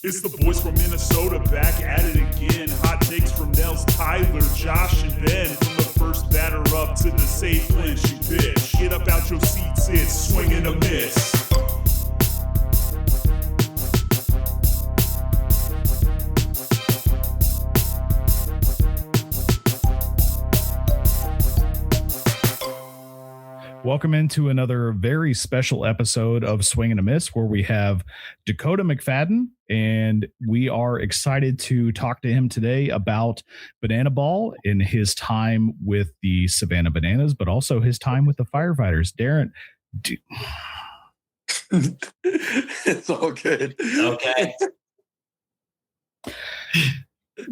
It's the boys from Minnesota back at it again. Hot takes from Nels, Tyler, Josh, and Ben. From the first batter up to the safe clinch, you bitch. Get up out your seats, it's swing and a miss. Welcome into another very special episode of Swing and a Miss, where we have Dakota McFadden, and we are excited to talk to him today about Banana Ball in his time with the Savannah Bananas, but also his time with the Firefighters. Darren, it's all good. Okay.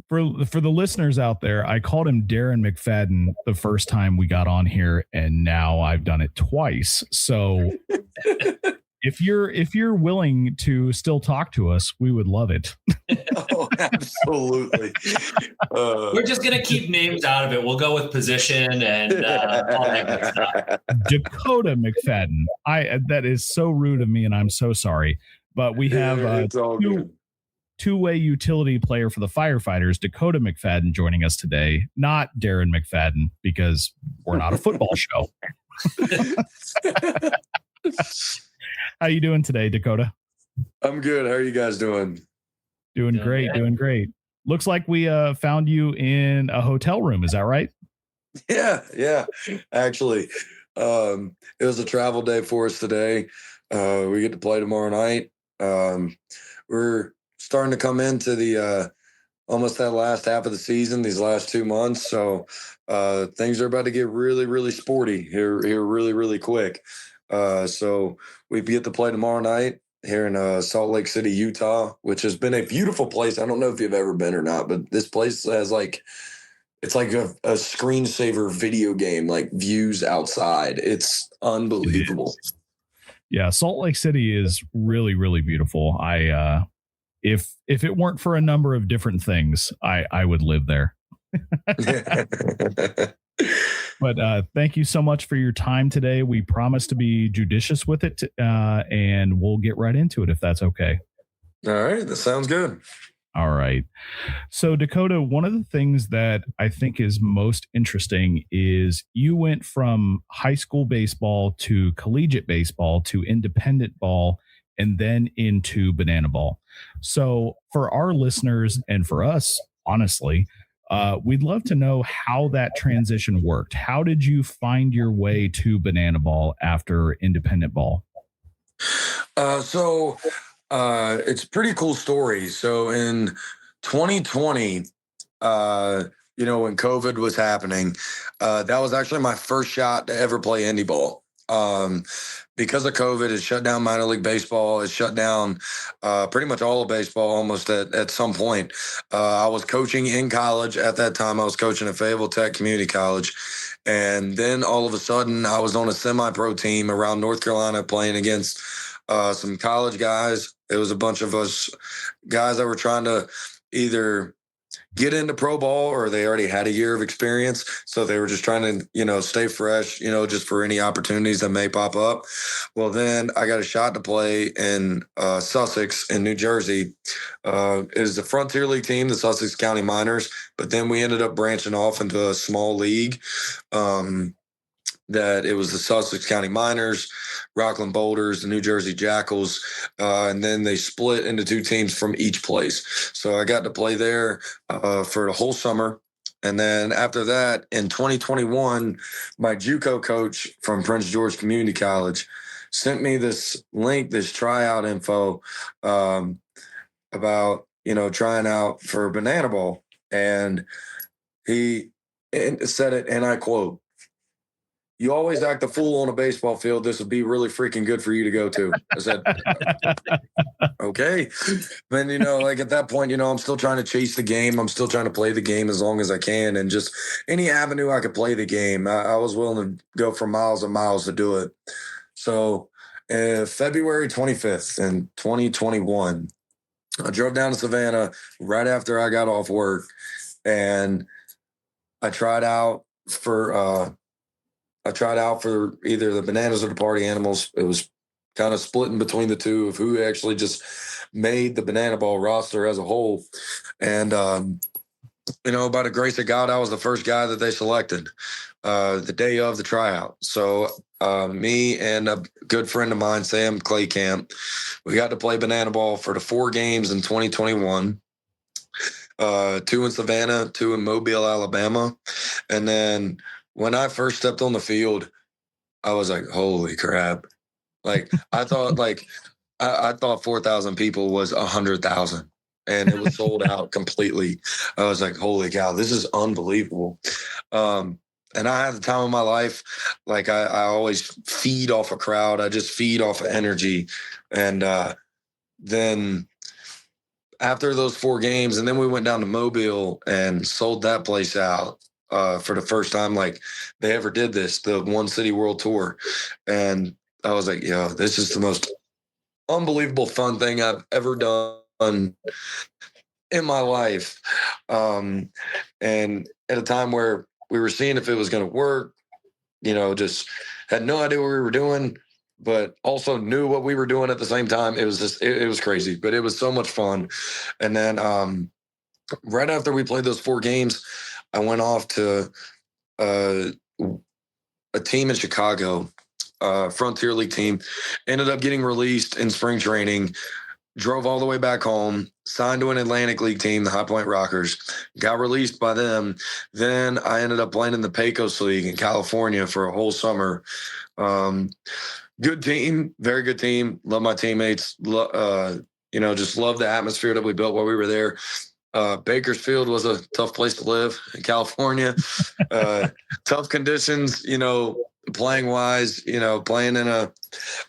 For the listeners out there, I called him Darren McFadden the first time we got on here, and now I've done it twice. So if you're willing to still talk to us, we would love it. Oh, absolutely. We're just gonna keep names out of it. We'll go with position and all that good stuff. Dakota McFadden. That is so rude of me, and I'm so sorry. But we have it's all good. Two-way utility player for the Firefighters, Dakota McFadden, joining us today. Not Darren McFadden, because we're not a football show. How you doing today, Dakota? I'm good. How are you guys doing? Doing great. Looks like we found you in a hotel room. Is that right? Yeah. Actually, it was a travel day for us today. We get to play tomorrow night. We're starting to come into the almost that last half of the season, these last 2 months. So things are about to get really, really sporty here really, really quick. So we get to play tomorrow night here in Salt Lake City, Utah, which has been a beautiful place. I don't know if you've ever been or not, but this place has it's like a screensaver video game, like views outside. It's unbelievable. Yeah, Salt Lake City is really, really beautiful. If it weren't for a number of different things, I would live there. But thank you so much for your time today. We promise to be judicious with it, and we'll get right into it if that's okay. All right, that sounds good. All right. So Dakota, one of the things that I think is most interesting is you went from high school baseball to collegiate baseball to independent ball and then into banana ball. So for our listeners and for us, honestly, we'd love to know how that transition worked. How did you find your way to banana ball after independent ball? So it's a pretty cool story. So in 2020, when COVID was happening, that was actually my first shot to ever play indie ball. Because of COVID, it shut down minor league baseball. It shut down pretty much all of baseball almost at some point. I was coaching in college at that time. I was coaching at Fayetteville Tech Community College. And then all of a sudden, I was on a semi-pro team around North Carolina playing against some college guys. It was a bunch of us guys that were trying to either get into pro ball or they already had a year of experience. So they were just trying to, stay fresh, just for any opportunities that may pop up. Well, then I got a shot to play in Sussex in New Jersey. It was the Frontier League team, the Sussex County Miners. But then we ended up branching off into a small league. That it was the Sussex County Miners, Rockland Boulders, the New Jersey Jackals, and then they split into two teams from each place. So I got to play there for the whole summer. And then after that, in 2021, my JUCO coach from Prince George Community College sent me this link, this tryout info about, trying out for banana ball. And he said it, and I quote, "You always act a fool on a baseball field. This would be really freaking good for you to go to." I said, okay. Then, at that point, I'm still trying to chase the game. I'm still trying to play the game as long as I can. And just any avenue I could play the game, I was willing to go for miles and miles to do it. So February 25th in 2021, I drove down to Savannah right after I got off work. And I tried out for either the Bananas or the Party Animals. It was kind of splitting between the two of who actually just made the Banana Ball roster as a whole. And, by the grace of God, I was the first guy that they selected the day of the tryout. So me and a good friend of mine, Sam Claycamp, we got to play Banana Ball for the 4 games in 2021. 2 in Savannah, 2 in Mobile, Alabama. And then when I first stepped on the field, I was like, holy crap. Like I thought I thought 4,000 people was 100,000 and it was sold out completely. I was like, holy cow, this is unbelievable. And I had the time of my life. Like I always feed off a crowd. I just feed off of energy. And then after those 4 games, and then we went down to Mobile and sold that place out for the first time like they ever did this, the One City World Tour. And I was like, yo, this is the most unbelievable fun thing I've ever done in my life. And at a time where we were seeing if it was going to work, just had no idea what we were doing, but also knew what we were doing at the same time. It was just, it was crazy, but it was so much fun. And then right after we played those 4 games, I went off to a team in Chicago, Frontier League team, ended up getting released in spring training, drove all the way back home, signed to an Atlantic League team, the High Point Rockers, got released by them. Then I ended up playing in the Pecos League in California for a whole summer. Good team, very good team. Love my teammates. Just love the atmosphere that we built while we were there. Bakersfield was a tough place to live in California. Tough conditions, playing wise, playing in a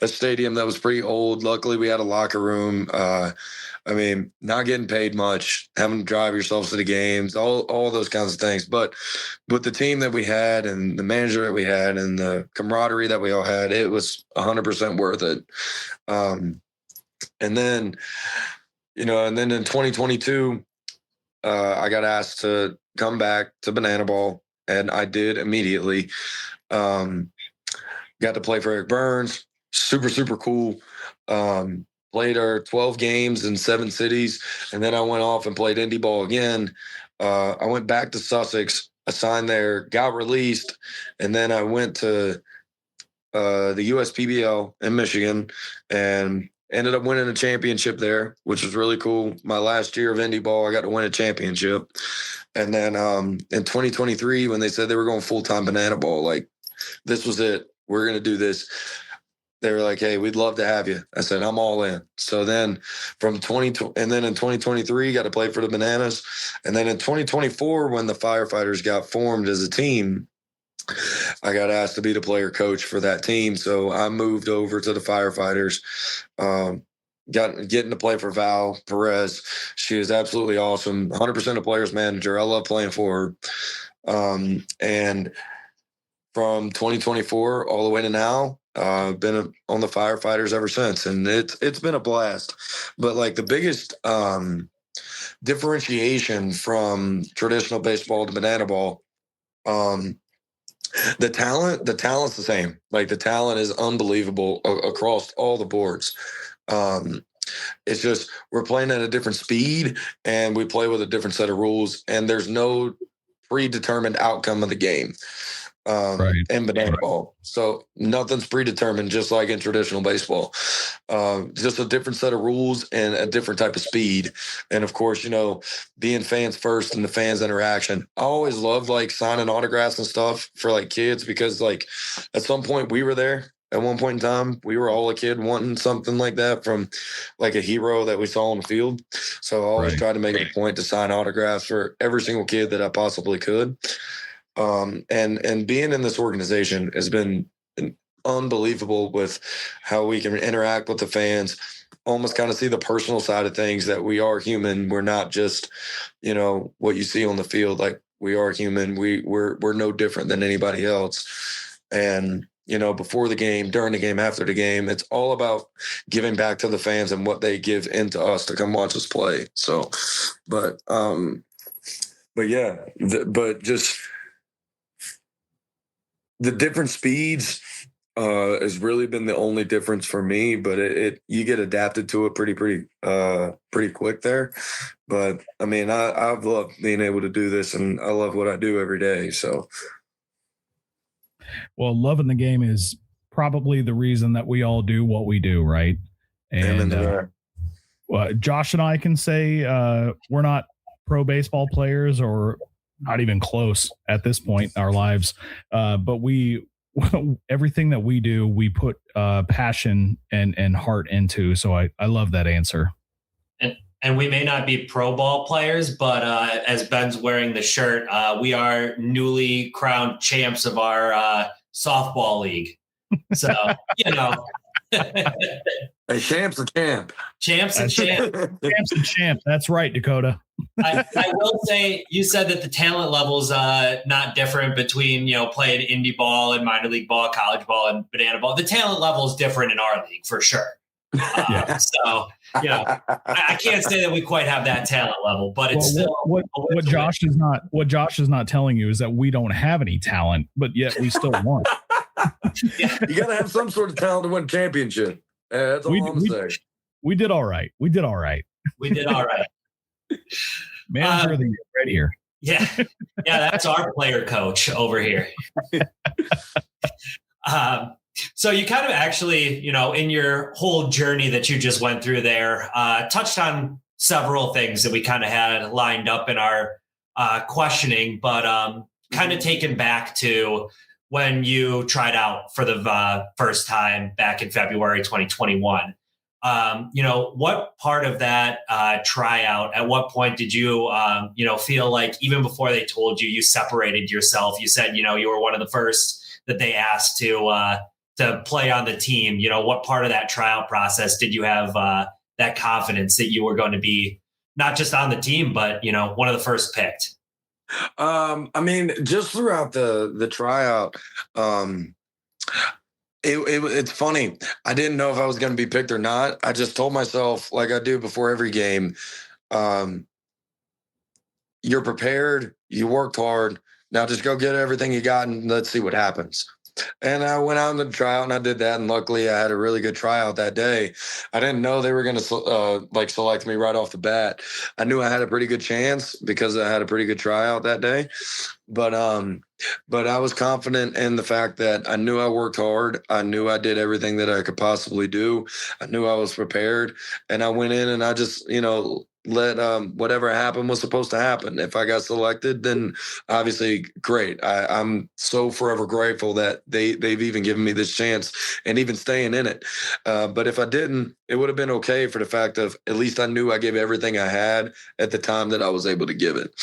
stadium that was pretty old. Luckily, we had a locker room. Not getting paid much, having to drive yourselves to the games, all those kinds of things. But with the team that we had and the manager that we had and the camaraderie that we all had, it was 100% worth it. And then in 2022, I got asked to come back to Banana Ball, and I did immediately. Got to play for Eric Burns. Super, super cool. Played our 12 games in 7 cities, and then I went off and played indie ball again. I went back to Sussex, assigned there, got released, and then I went to the USPBL in Michigan and ended up winning a championship there, which was really cool. My last year of indie ball, I got to win a championship. And then in 2023, when they said they were going full-time Banana Ball, like, this was it. We're going to do this. They were like, hey, we'd love to have you. I said, I'm all in. So then in 2023, got to play for the Bananas. And then in 2024, when the Firefighters got formed as a team, I got asked to be the player coach for that team. So I moved over to the Firefighters, getting to play for Val Perez. She is absolutely awesome. 100% a player's manager. I love playing for her. And from 2024 all the way to now, been on the Firefighters ever since. And it's been a blast. But like the biggest differentiation from traditional baseball to Banana Ball, the talent's the same. Like the talent is unbelievable across all the boards. It's just we're playing at a different speed and we play with a different set of rules, and there's no predetermined outcome of the game in Banana Ball. So nothing's predetermined, just like in traditional baseball. Just a different set of rules and a different type of speed. And of course, being fans first and the fans interaction. I always loved like signing autographs and stuff for like kids, because like at some point we were there. At one point in time, we were all a kid wanting something like that from like a hero that we saw on the field. So I always tried to make it a point to sign autographs for every single kid that I possibly could. And being in this organization has been unbelievable with how we can interact with the fans, almost kind of see the personal side of things, that we are human. We're not just, what you see on the field. Like we are human. We're no different than anybody else. And, before the game, during the game, after the game, it's all about giving back to the fans and what they give into us to come watch us play. So, but just the different speeds has really been the only difference for me, but you get adapted to it pretty quick there. But I mean, I've loved being able to do this, and I love what I do every day. So, well, loving the game is probably the reason that we all do what we do, right? And well, Josh and I can say we're not pro baseball players, or not even close at this point in our lives, but everything that we do, we put passion and heart into. So I love that answer. And we may not be pro ball players, but as Ben's wearing the shirt, we are newly crowned champs of our softball league. So, a champ's a champ. Champ's a champ. Champ's a champ. That's right, Dakota. I will say, you said that the talent level's not different between, playing indie ball and minor league ball, college ball and banana ball. The talent level is different in our league for sure. So, I can't say that we quite have that talent level, but it's still what Josh is not telling you is that we don't have any talent, but yet we still won. Yeah. You got to have some sort of talent to win a championship. That's all I'm saying. We did all right. We did all right. Manager of the year right here. Yeah, that's our player coach over here. So you kind of actually, in your whole journey that you just went through there, touched on several things that we kind of had lined up in our questioning, but kind of taken back to when you tried out for the first time back in February 2021. What part of that tryout, at what point did you, feel like even before they told you, you separated yourself? You said, you were one of the first that they asked to play on the team. What part of that tryout process did you have that confidence that you were going to be not just on the team, but, one of the first picked? I mean, just throughout the tryout, it's funny. I didn't know if I was going to be picked or not. I just told myself, like I do before every game, you're prepared, you worked hard. Now just go get everything you got and let's see what happens. And I went out in the tryout and I did that. And luckily I had a really good tryout that day. I didn't know they were going to select me right off the bat. I knew I had a pretty good chance because I had a pretty good tryout that day. But I was confident in the fact that I knew I worked hard. I knew I did everything that I could possibly do. I knew I was prepared, and I went in and I just, let whatever happened was supposed to happen. If I got selected, then obviously great. I'm so forever grateful that they've even given me this chance and even staying in it. But if I didn't, it would have been okay for the fact of at least I knew I gave everything I had at the time that I was able to give it.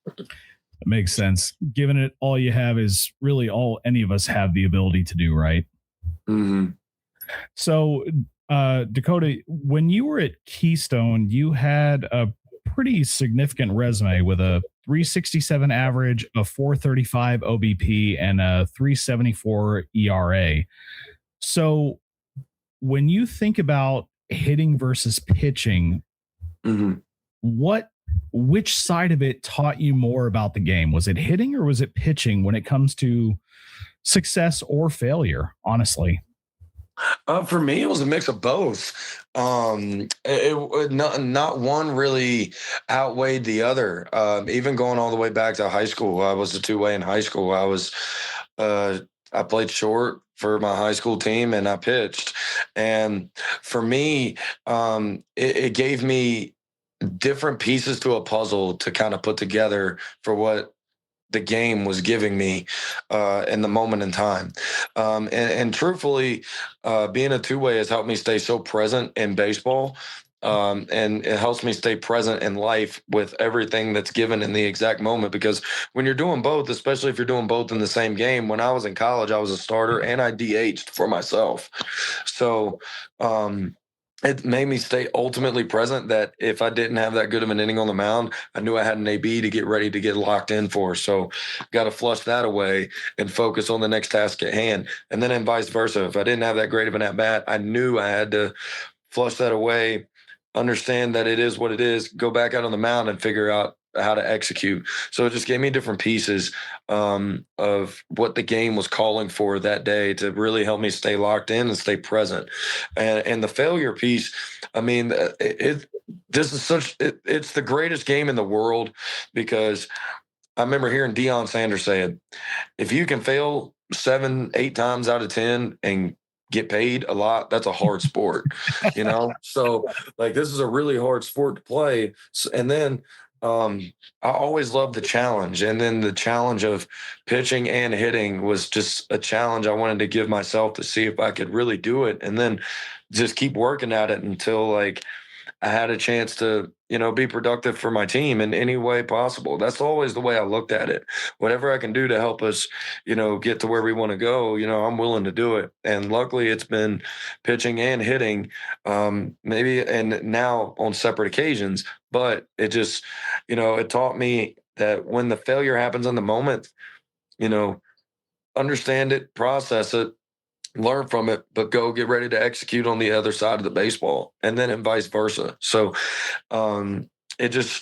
That makes sense. Giving it all you have is really all any of us have the ability to do, right? Mm-hmm. So, Dakota, when you were at Keystone, you had a pretty significant resume with a 367 average, a 435 OBP, and a 374 ERA. So when you think about hitting versus pitching, mm-hmm. Which side of it taught you more about the game? Was it hitting or was it pitching when it comes to success or failure, honestly? For me, it was a mix of both. Not one really outweighed the other. Even going all the way back to high school, I was a two-way in high school. I played short for my high school team and I pitched. And for me, it gave me different pieces to a puzzle to kind of put together for what the game was giving me in the moment in time. And truthfully, being a two-way has helped me stay so present in baseball. And it helps me stay present in life with everything that's given in the exact moment. Because when you're doing both, especially if you're doing both in the same game, when I was in college, I was a starter and I DH'd for myself. So, it made me stay ultimately present that if I didn't have that good of an inning on the mound, I knew I had an AB to get ready to get locked in for. So got to flush that away and focus on the next task at hand. And then vice versa. If I didn't have that great of an at-bat, I knew I had to flush that away, understand that it is what it is, go back out on the mound and figure out how to execute. So it just gave me different pieces of what the game was calling for that day to really help me stay locked in and stay present. And the failure piece, I mean, it's the greatest game in the world, because I remember hearing Deion Sanders say it. If you can fail 7, 8 times out of 10 and get paid a lot, that's a hard sport, you know? So like, this is a really hard sport to play. And then I always loved the challenge. And then the challenge of pitching and hitting was just a challenge I wanted to give myself to see if I could really do it. And then just keep working at it until like I had a chance to, you know, be productive for my team in any way possible. That's always the way I looked at it. Whatever I can do to help us, you know, get to where we want to go, you know, I'm willing to do it. And luckily it's been pitching and hitting, maybe, and now on separate occasions, but it just, you know, it taught me that when the failure happens in the moment, you know, understand it, process it, learn from it, but go get ready to execute on the other side of the baseball, and then and vice versa. So it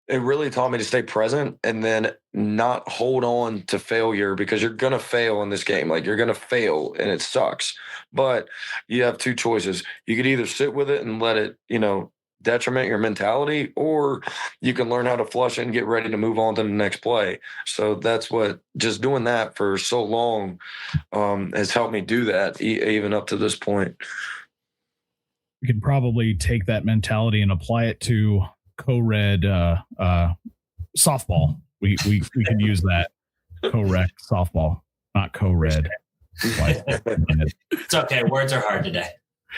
really taught me to stay present and then not hold on to failure, because you're going to fail in this game. Like, you're going to fail and it sucks, but you have 2 choices. You could either sit with it and let it, you know, detriment your mentality, or you can learn how to flush it and get ready to move on to the next play. So that's what just doing that for so long has helped me do that, even up to this point. You can probably take that mentality and apply it to co-red softball. We can use that co-rec softball, not co-red. It's okay. Words are hard today.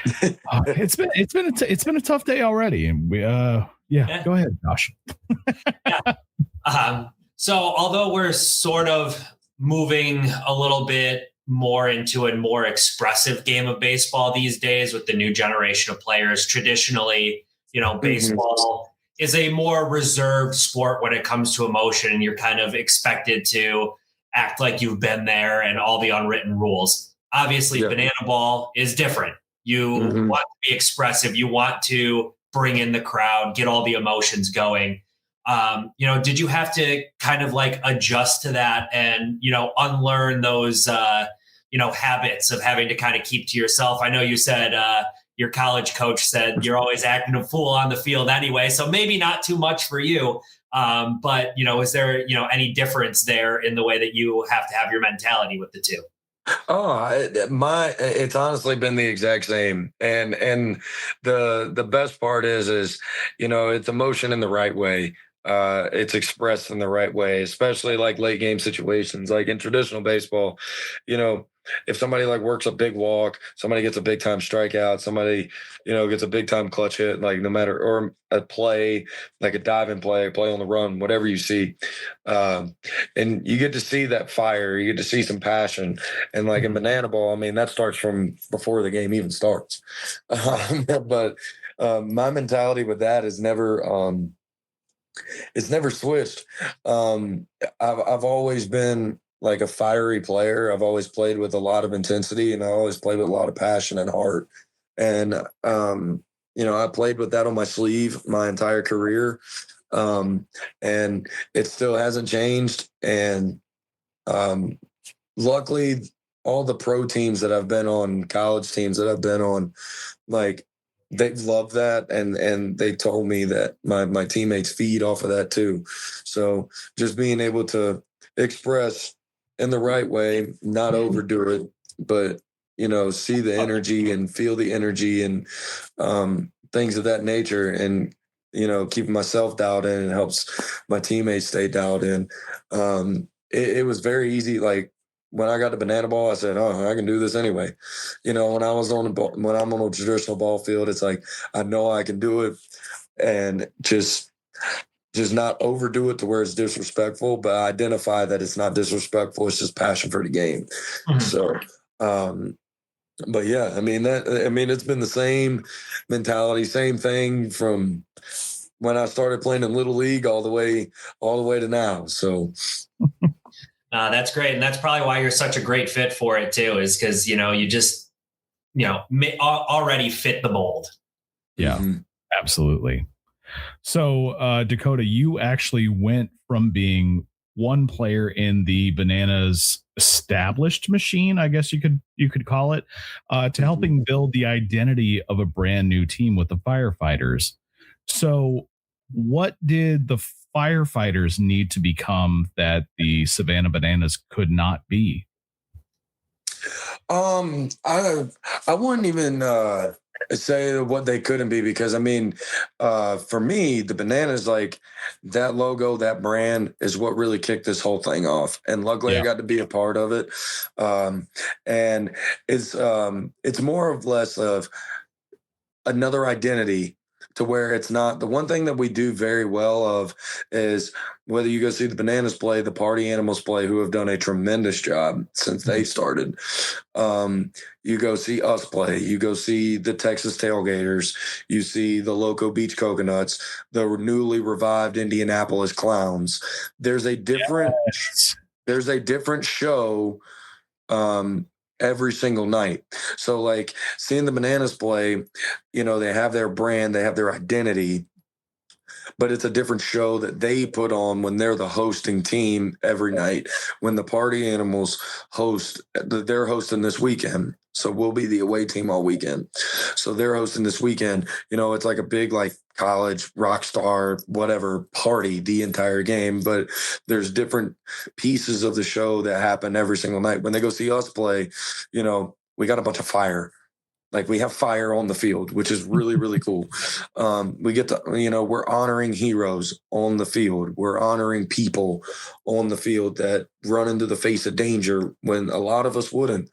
It's been a tough day already, and we go ahead, Josh. So although we're sort of moving a little bit more into a more expressive game of baseball these days with the new generation of players, traditionally, you know, baseball is a more reserved sport when it comes to emotion, and you're kind of expected to act like you've been there and all the unwritten rules. Obviously, banana ball is different. You want to be expressive. You want to bring in the crowd, get all the emotions going. You know, did you have to kind of like adjust to that and, you know, unlearn those, you know, habits of having to kind of keep to yourself? I know you said your college coach said you're always acting a fool on the field anyway, so maybe not too much for you. But, you know, is there, you know, any difference there in the way that you have to have your mentality with the two? It's honestly been the exact same. And the best part is, you know, it's emotion in the right way. It's expressed in the right way, especially like late game situations, like in traditional baseball. You know, if somebody like works a big walk, somebody gets a big time strikeout, somebody, you know, gets a big time clutch hit, like no matter, or a play, like a diving play on the run, whatever you see. And you get to see that fire, you get to see some passion. And like in banana ball, I mean, that starts from before the game even starts. But my mentality with that is never, it's never switched. I've always been like a fiery player. I've always played with a lot of intensity, and I always played with a lot of passion and heart. And, you know, I played with that on my sleeve my entire career. And it still hasn't changed. And luckily, all the pro teams that I've been on, college teams that I've been on, like, they love that, and they told me that my teammates feed off of that too. So just being able to express in the right way, not overdo it, but, you know, see the energy and feel the energy and things of that nature, and, you know, keeping myself dialed in, and helps my teammates stay dialed in. It was very easy. Like, when I got to banana ball, I said, "Oh, I can do this anyway." You know, when I'm on a traditional ball field, it's like, I know I can do it, and just not overdo it to where it's disrespectful, but identify that it's not disrespectful. It's just passion for the game. So, but yeah, I mean, it's been the same mentality, same thing from when I started playing in Little League all the way to now. So. That's great. And that's probably why you're such a great fit for it too, is because, you know, you just, you know, already fit the mold. Yeah, absolutely. So, Dakota, you actually went from being one player in the Bananas established machine, I guess you could call it, to helping build the identity of a brand new team with the Firefighters. So, what did the Firefighters need to become that the Savannah Bananas could not be? I wouldn't even say what they couldn't be, because I mean, for me, the Bananas, like that logo, that brand is what really kicked this whole thing off. And luckily, I got to be a part of it. And it's more or less of another identity, to where it's not the one thing that we do very well of is whether you go see the Bananas play, the Party Animals play, who have done a tremendous job since they started. You go see us play, you go see the Texas Tailgaters, you see the Loco Beach Coconuts, the newly revived Indianapolis Clowns. There's a different show every single night. So like seeing the Bananas play, they have their brand, they have their identity, but it's a different show that they put on when they're the hosting team every night. When the Party Animals they're hosting this weekend. So we'll be the away team all weekend. So they're hosting this weekend. It's like a big like college rock star, whatever party the entire game. But there's different pieces of the show that happen every single night. When they go see us play, we got a bunch of fire. Like we have fire on the field, which is really, really cool. We get to, we're honoring heroes on the field. We're honoring people on the field that run into the face of danger when a lot of us wouldn't.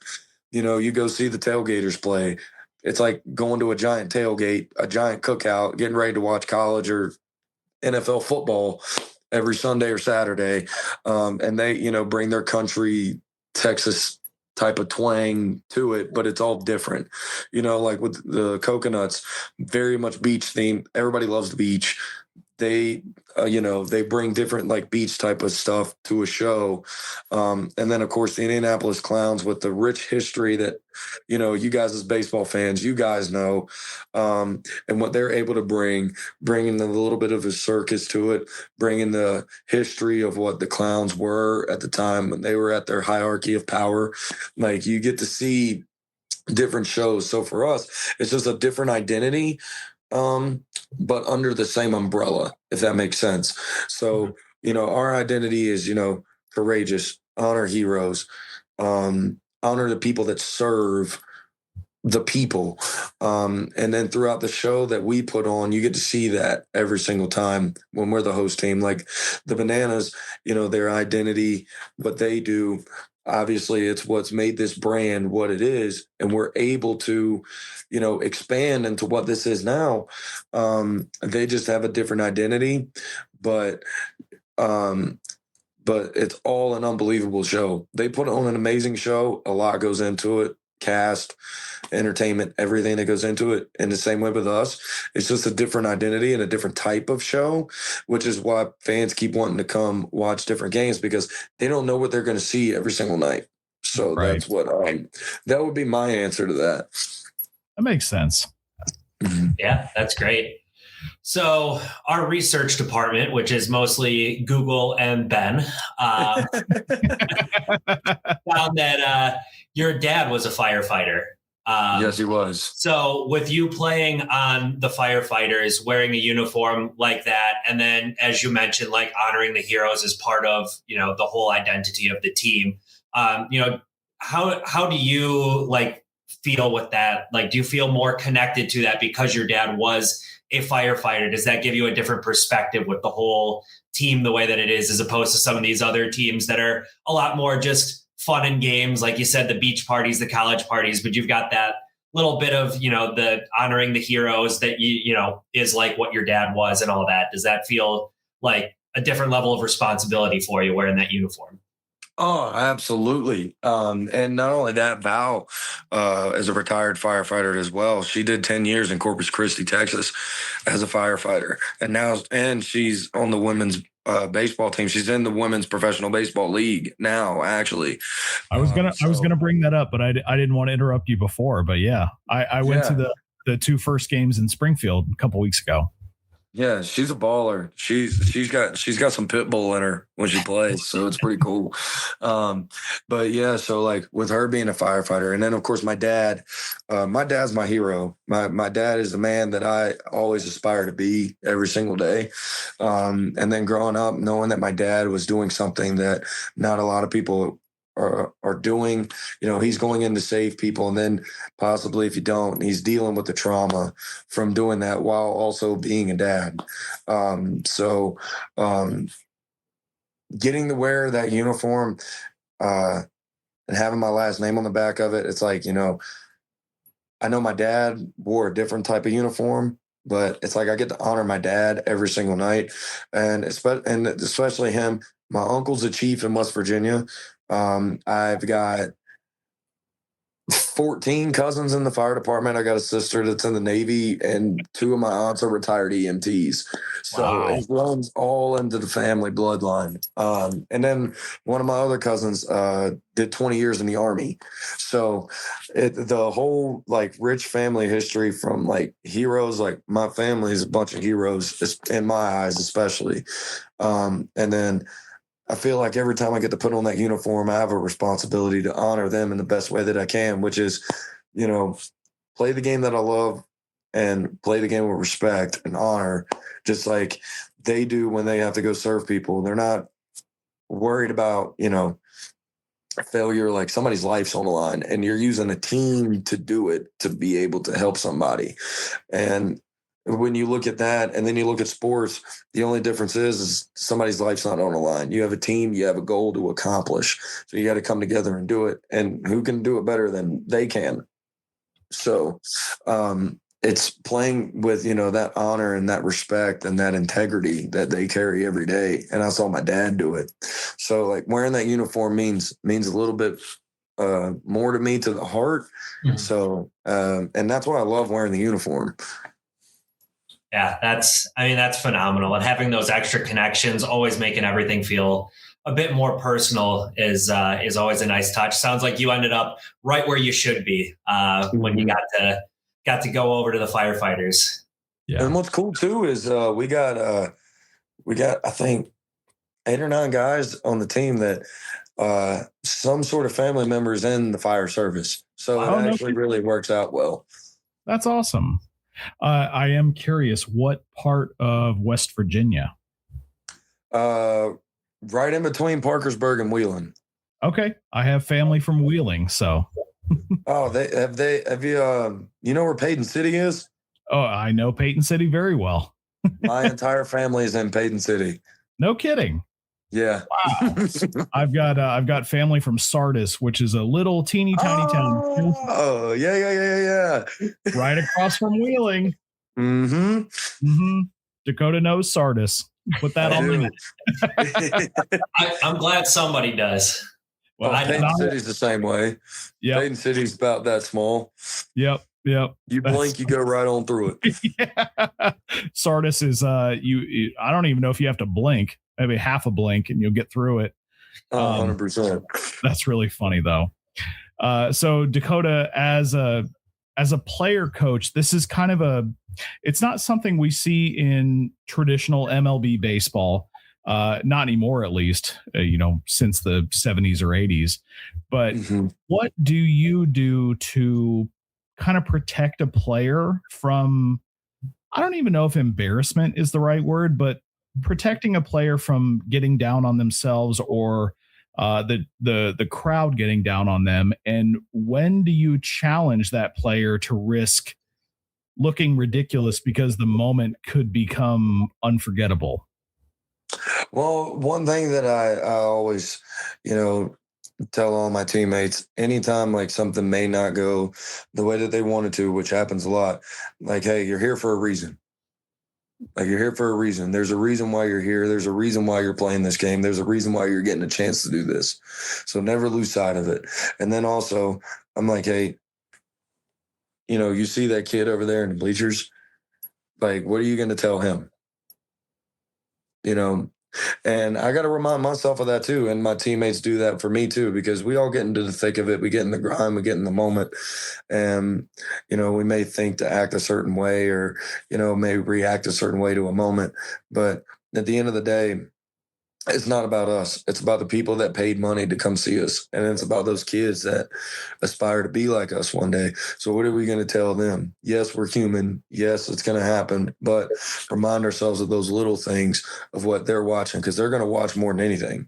You go see the Tailgaters play. It's like going to a giant tailgate, a giant cookout, getting ready to watch college or NFL football every Sunday or Saturday. And they, bring their country, Texas type of twang to it, but it's all different. Like with the Coconuts, very much beach theme. Everybody loves the beach. They, they bring different like beach type of stuff to a show. And then of course the Indianapolis Clowns with the rich history that, you guys as baseball fans, you guys know, and what they're able to bringing a little bit of a circus to it, bringing the history of what the Clowns were at the time when they were at their hierarchy of power. Like you get to see different shows. So for us, it's just a different identity, but under the same umbrella, if that makes sense. So, our identity is, courageous, honor heroes, honor the people that serve the people. And then throughout the show that we put on, you get to see that every single time when we're the host team. Like the Bananas, their identity, what they do, obviously it's what's made this brand what it is, and we're able to expand into what this is now. They just have a different identity, but it's all an unbelievable show. They put on an amazing show. A lot goes into it, cast, entertainment, everything that goes into it. In the same way with us, it's just a different identity and a different type of show, which is why fans keep wanting to come watch different games, because they don't know what they're going to see every single night. So That's what that would be my answer to that. That makes sense. Yeah, that's great. So our research department, which is mostly Google and Ben, found that your dad was a firefighter. Yes, he was. So with you playing on the Firefighters, wearing a uniform like that, and then, as you mentioned, like honoring the heroes as part of, the whole identity of the team, how do you like feel with that? Like, do you feel more connected to that because your dad was a firefighter? Does that give you a different perspective with the whole team the way that it is, as opposed to some of these other teams that are a lot more just fun and games, like you said, the beach parties, the college parties, but you've got that little bit of, the honoring the heroes that is like what your dad was and all that. Does that feel like a different level of responsibility for you wearing that uniform? Oh, absolutely. And not only that, Val, as a retired firefighter as well, she did 10 years in Corpus Christi, Texas as a firefighter. And she's on the women's baseball team. She's in the women's professional baseball league now, actually. I was gonna bring that up, but I didn't want to interrupt you before. But yeah, I went to the two first games in Springfield a couple weeks ago. Yeah, she's a baller. She's got some pit bull in her when she plays, so it's pretty cool. Um, but yeah, so like with her being a firefighter, and then of course my dad's my hero. My dad is the man that I always aspire to be every single day. And then growing up, knowing that my dad was doing something that not a lot of people are doing, he's going in to save people, and then possibly if you don't, he's dealing with the trauma from doing that while also being a dad. So getting to wear that uniform uh, and having my last name on the back of it, it's like, I know my dad wore a different type of uniform, but it's like I get to honor my dad every single night, and especially him. My uncle's a chief in West Virginia. I've got 14 cousins in the fire department. I got a sister that's in the Navy, and two of my aunts are retired EMTs. So Wow. it runs all into the family bloodline. And then one of my other cousins did 20 years in the Army. So the whole like rich family history from like heroes, like my family is a bunch of heroes in my eyes, especially. And then I feel like every time I get to put on that uniform, I have a responsibility to honor them in the best way that I can, which is, play the game that I love and play the game with respect and honor, just like they do when they have to go serve people. They're not worried about, failure, like somebody's life's on the line and you're using a team to do it, to be able to help somebody. And when you look at that and then you look at sports, the only difference is somebody's life's not on the line. You have a team, you have a goal to accomplish. So you got to come together and do it. And who can do it better than they can? So it's playing with, that honor and that respect and that integrity that they carry every day. And I saw my dad do it. So like wearing that uniform means a little bit more to me, to the heart. Mhm. So, and that's why I love wearing the uniform. Yeah, that's phenomenal. And having those extra connections, always making everything feel a bit more personal is always a nice touch. Sounds like you ended up right where you should be when you got to go over to the Firefighters. Yeah. And what's cool too is we got I think 8 or 9 guys on the team that some sort of family members in the fire service. So Wow. it actually really works out well. That's awesome. I am curious, what part of West Virginia? Right in between Parkersburg and Wheeling. Okay. I have family from Wheeling, so. Oh, have you you know where Payton City is? Oh, I know Payton City very well. My entire family is in Payton City. No kidding. Yeah. Wow. I've got family from Sardis, which is a little teeny tiny town. Oh, yeah. Right across from Wheeling. Mm-hmm. Dakota knows Sardis. Put that on the net. I'm glad somebody does. Well, Payton City's the same way. Yeah, Payton City's about that small. Yep. You blink, you go right on through it. Yeah. Sardis is you. I don't even know if you have to blink. Maybe half a blink, and you'll get through it. 100%. That's really funny, though. So Dakota, as a player coach, this is kind of it's not something we see in traditional MLB baseball. Not anymore, at least, since the 70s or 80s. But what do you do to kind of protect a player from, I don't even know if embarrassment is the right word, but protecting a player from getting down on themselves or the crowd getting down on them? And when do you challenge that player to risk looking ridiculous because the moment could become unforgettable? Well, one thing that I always, tell all my teammates, anytime like something may not go the way that they wanted to, which happens a lot, like, hey, you're here for a reason. Like, you're here for a reason. There's a reason why you're here. There's a reason why you're playing this game. There's a reason why you're getting a chance to do this. So never lose sight of it. And then also, I'm like, hey, you see that kid over there in the bleachers? Like, what are you going to tell him? And I got to remind myself of that too. And my teammates do that for me too, because we all get into the thick of it. We get in the grind, we get in the moment. And, we may think to act a certain way or, may react a certain way to a moment. But at the end of the day, it's not about us. It's about the people that paid money to come see us. And it's about those kids that aspire to be like us one day. So what are we going to tell them? Yes, we're human. Yes, it's going to happen. But remind ourselves of those little things of what they're watching, because they're going to watch more than anything.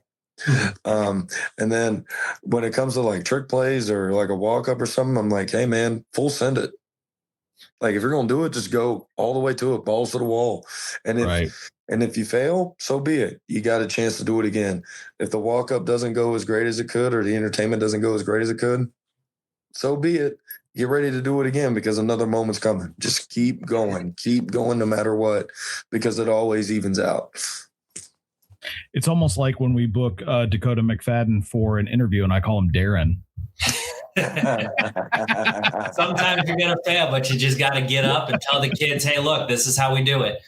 And then when it comes to like trick plays or like a walk up or something, I'm like, hey, man, full send it. Like, if you're going to do it, just go all the way to it, balls to the wall. And if you fail, so be it. You got a chance to do it again. If the walk-up doesn't go as great as it could or the entertainment doesn't go as great as it could, so be it. Get ready to do it again, because another moment's coming. Just keep going no matter what, because it always evens out. It's almost like when we book Dakota McFadden for an interview and I call him Darren. Sometimes you're going to fail, but you just got to get up and tell the kids, hey, look, this is how we do it.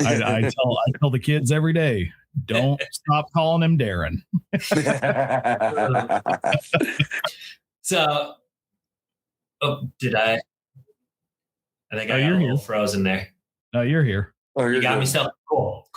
I tell the kids every day, don't stop calling him Darren. So, did I think I got a little frozen there. No, you're here. Oh, you got me still. Cool.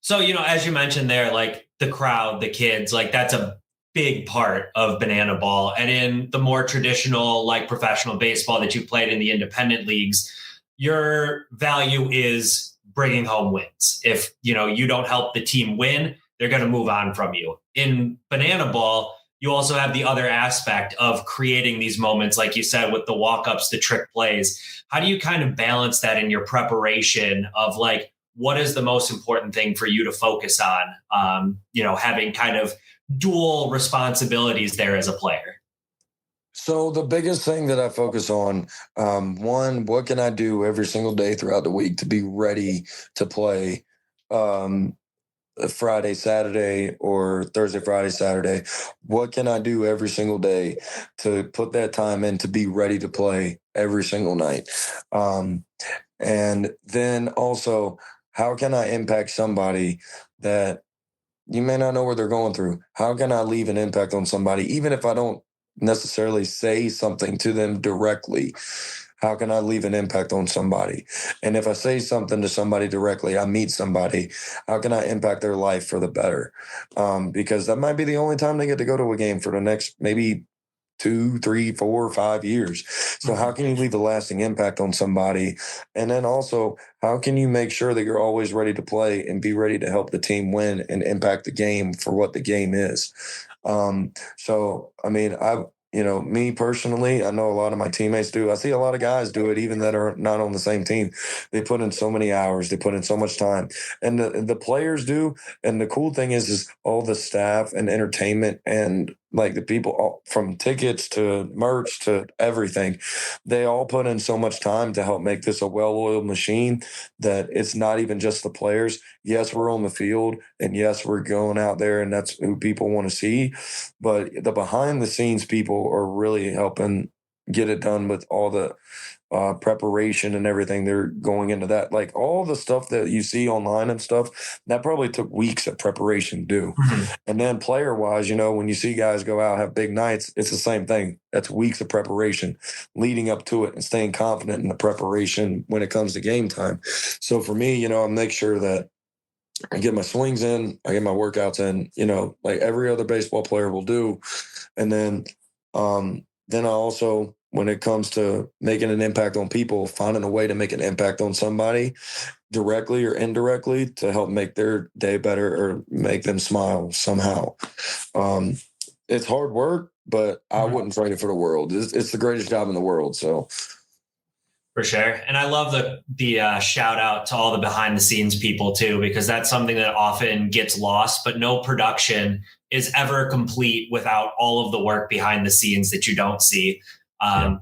So, as you mentioned there, like the crowd, the kids, like that's a big part of banana ball. And in the more traditional, like professional baseball that you played in the independent leagues, your value is bringing home wins. If, you don't help the team win, they're going to move on from you. In banana ball, you also have the other aspect of creating these moments, like you said, with the walk-ups, the trick plays. How do you kind of balance that in your preparation of like, what is the most important thing for you to focus on, having kind of dual responsibilities there as a player? So the biggest thing that I focus on, one, what can I do every single day throughout the week to be ready to play Friday, Saturday, or Thursday, Friday, Saturday? What can I do every single day to put that time in to be ready to play every single night? And then also, how can I impact somebody that you may not know what they're going through? How can I leave an impact on somebody, even if I don't necessarily say something to them directly? How can I leave an impact on somebody? And if I say something to somebody directly, I meet somebody, how can I impact their life for the better? Because that might be the only time they get to go to a game for the next maybe 2, 3, 4, 5 years. So how can you leave a lasting impact on somebody? And then also, how can you make sure that you're always ready to play and be ready to help the team win and impact the game for what the game is? So, I mean, me personally, I know a lot of my teammates do. I see a lot of guys do it, even that are not on the same team. They put in so many hours. They put in so much time. And the players do. And the cool thing is all the staff and entertainment and like the people from tickets to merch to everything, they all put in so much time to help make this a well-oiled machine that it's not even just the players. Yes, we're on the field, and yes, we're going out there, and that's who people want to see. But the behind-the-scenes people are really helping get it done with all the preparation and everything. They're going into that. Like all the stuff that you see online and stuff, that probably took weeks of preparation to do. Mm-hmm. And then player-wise, when you see guys go out, have big nights, it's the same thing. That's weeks of preparation leading up to it and staying confident in the preparation when it comes to game time. So for me, I make sure that I get my swings in, I get my workouts in, like every other baseball player will do. And then I also, when it comes to making an impact on people, finding a way to make an impact on somebody directly or indirectly to help make their day better or make them smile somehow. It's hard work, but I wouldn't trade it for the world. It's the greatest job in the world. So. For sure. And I love the shout out to all the behind the scenes people too, because that's something that often gets lost, but no production is ever complete without all of the work behind the scenes that you don't see.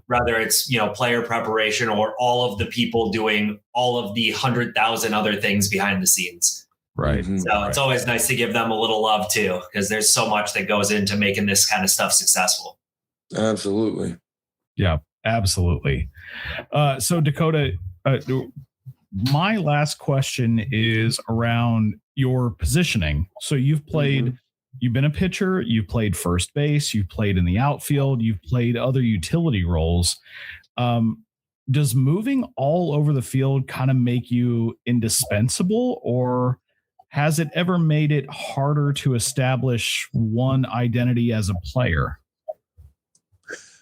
Whether it's, player preparation or all of the people doing all of the 100,000 other things behind the scenes. Right. So it's always nice to give them a little love too, because there's so much that goes into making this kind of stuff successful. Absolutely. Yeah, absolutely. So Dakota, My last question is around your positioning. So you've played, you've been a pitcher, you've played first base, you've played in the outfield, you've played other utility roles. Does moving all over the field kind of make you indispensable, or has it ever made it harder to establish one identity as a player?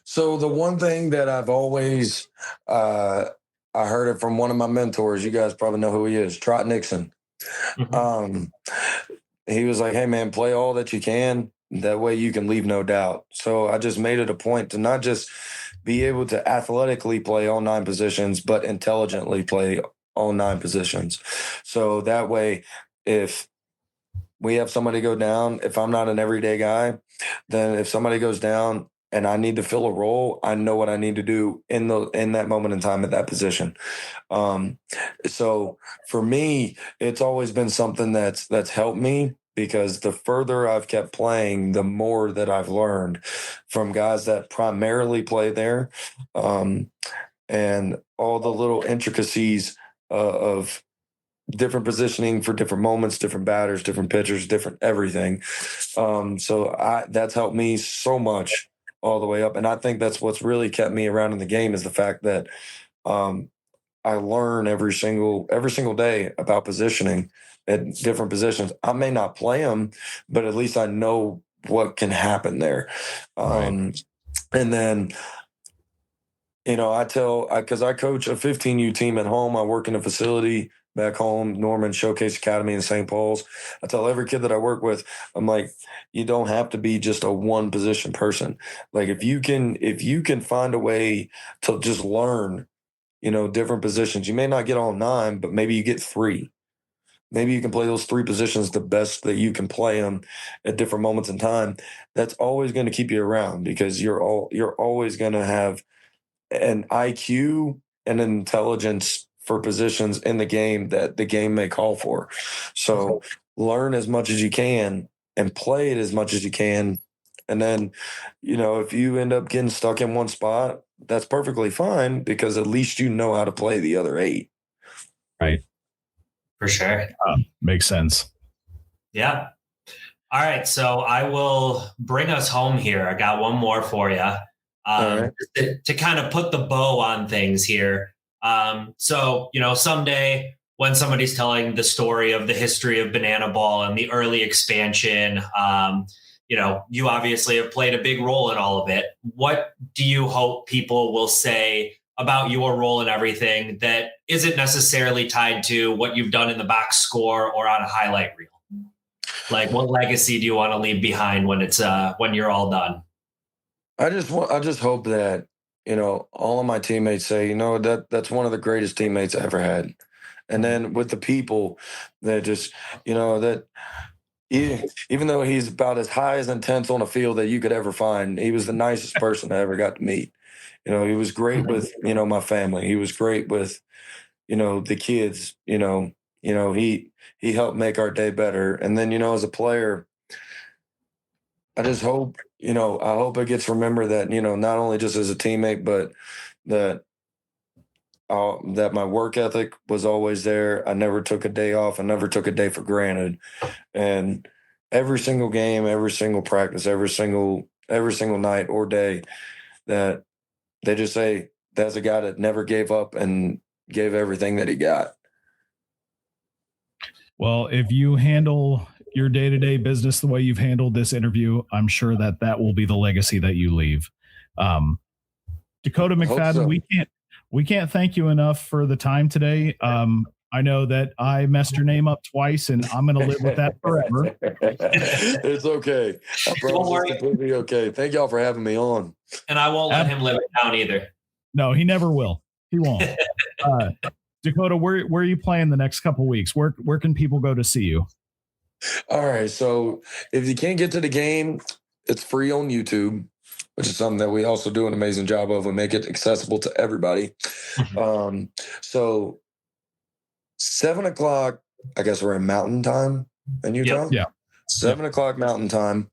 So the one thing that I've always, I heard it from one of my mentors. You guys probably know who he is, Trot Nixon. Um, he was like, "Hey man, play all that you can. That way you can leave no doubt." So I just made it a point to not just be able to athletically play all 9 positions, but intelligently play all 9 positions. So that way, if we have somebody go down, if I'm not an everyday guy, then if somebody goes down and I need to fill a role, I know what I need to do in that moment in time at that position. So for me, it's always been something that's helped me, because the further I've kept playing, the more that I've learned from guys that primarily play there, and all the little intricacies of different positioning for different moments, different batters, different pitchers, different everything. So that's helped me so much all the way up. And I think that's what's really kept me around in the game, is the fact that I learn every single day about positioning at different positions. I may not play them, but at least I know what can happen there. And then, because I coach a 15U team at home. I work in a facility back home, Norman Showcase Academy in St. Paul's. I tell every kid that I work with, I'm like, you don't have to be just a one position person. Like if you can find a way to just learn, different positions, you may not get all 9, but maybe you get 3. Maybe you can play those 3 positions the best that you can play them at different moments in time. That's always going to keep you around, because you're always going to have an IQ and an intelligence for positions in the game that the game may call for. So learn as much as you can and play it as much as you can. And then, if you end up getting stuck in one spot, that's perfectly fine, because at least you know how to play the other 8. Right. For sure. Makes sense. Yeah. All right. So I will bring us home here. I got one more for you. Right. To kind of put the bow on things here. So, someday when somebody's telling the story of the history of banana ball and the early expansion, you obviously have played a big role in all of it. What do you hope people will say about your role in everything that isn't necessarily tied to what you've done in the box score or on a highlight reel? Like, what legacy do you want to leave behind when you're all done? I just hope that, all of my teammates say, that's one of the greatest teammates I ever had. And then with the people that just, that even though he's about as high as intense on a field that you could ever find, he was the nicest person I ever got to meet. He was great with, my family. He was great with, the kids, he helped make our day better. And then, as a player, I just hope, I hope it gets remembered that, not only just as a teammate, but that my work ethic was always there. I never took a day off. I never took a day for granted. And every single game, every single practice, every single night or day, that they just say, that's a guy that never gave up and gave everything that he got. Well, if you handle your day-to-day business the way you've handled this interview, I'm sure that will be the legacy that you leave. Dakota McFadden, so. we can't thank you enough for the time today. I know that I messed your name up twice, and I'm going to live with that forever. It's okay. I promise it's completely okay. Thank y'all for having me on. And I won't let him live it down either. No, he never will. He won't. Dakota, where are you playing the next couple of weeks? Where can people go to see you? All right. So if you can't get to the game, it's free on YouTube, which is something that we also do an amazing job of. We make it accessible to everybody. So 7:00, I guess we're in Mountain Time in Utah. Yeah. 7:00 Mountain Time.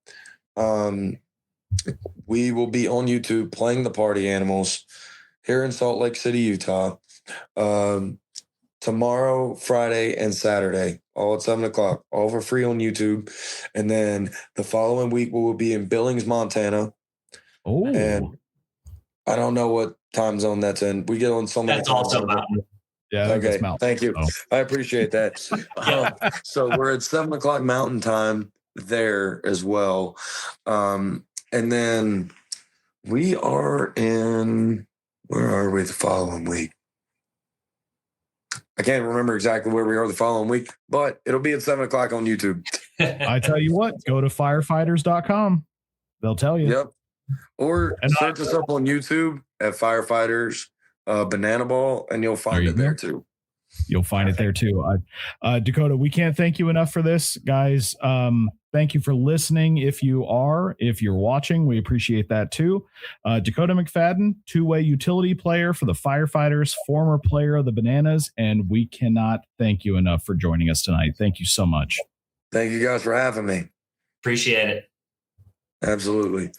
We will be on YouTube playing the Party Animals here in Salt Lake City, Utah. tomorrow, Friday, and Saturday, all at 7 o'clock, all for free on YouTube. And then the following week, we will be in Billings, Montana. Oh, and I don't know what time zone that's in. We get on so many. That's also Mountain. Yeah. Okay. Thank you. Oh. I appreciate that. So we're at 7 o'clock Mountain Time there as well. And then we are in, where are we the following week? I can't remember exactly where we are the following week, but it'll be at 7 o'clock on YouTube. I tell you what, go to firefighters.com. They'll tell you. Yep. Or search us up on YouTube at Firefighters Banana Ball, and you'll find it there too. You'll find it there too. Dakota, we can't thank you enough for this, guys. Thank you for listening. If you're watching, we appreciate that too. Dakota McFadden, two-way utility player for the Firefighters, former player of the Bananas, and we cannot thank you enough for joining us tonight. Thank you so much. Thank you guys for having me. Appreciate it. Absolutely.